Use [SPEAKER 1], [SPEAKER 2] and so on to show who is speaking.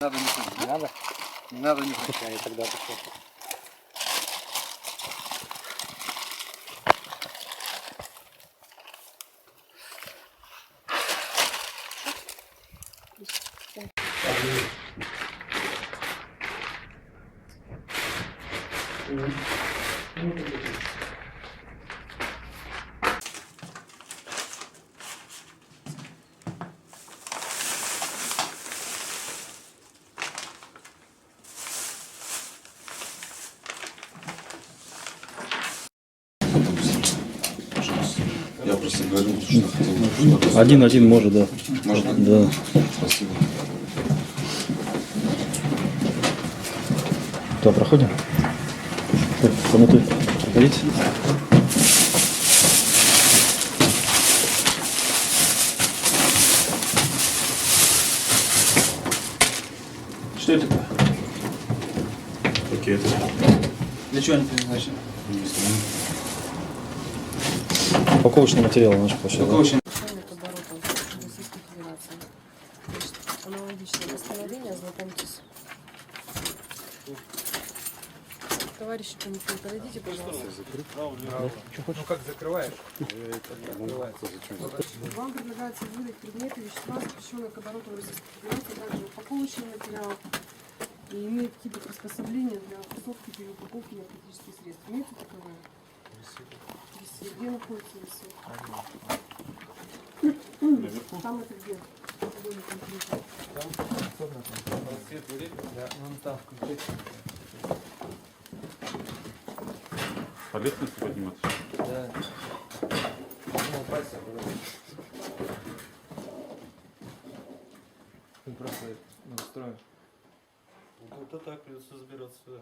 [SPEAKER 1] Надо нюхать.
[SPEAKER 2] Не надо?
[SPEAKER 1] Не надо нюхать.
[SPEAKER 2] Я тогда пошел.
[SPEAKER 3] Я просто говорю, что хотел.
[SPEAKER 4] Один может, да.
[SPEAKER 3] Можно?
[SPEAKER 4] Да.
[SPEAKER 3] Спасибо.
[SPEAKER 4] То проходим? Так, комнату проходите.
[SPEAKER 1] Что это такое?
[SPEAKER 3] Пакет.
[SPEAKER 1] Для чего они предназначены?
[SPEAKER 3] Не знаю.
[SPEAKER 4] Упаковочный материал наш пошел.
[SPEAKER 1] Упаковочный.
[SPEAKER 5] Начальник оборота Российской Федерации. Значит, аналогичное постановление, ознакомьтесь. Товарищи комиссии, подойдите, пожалуйста.
[SPEAKER 1] Ну как закрываешь?
[SPEAKER 5] Вам предлагается выдать предметы вещества, запрещенные к обороту Российской Федерации, также упаковочный материал и имеют типы приспособления для упаковки и переупаковки наркотических средств. Имеется таковое? Висит. Где находится висит? Там это где?
[SPEAKER 3] По лестнице подниматься?
[SPEAKER 1] Да. Ну, пальцы. Мы просто настроим.
[SPEAKER 6] Вот так придется забираться сюда.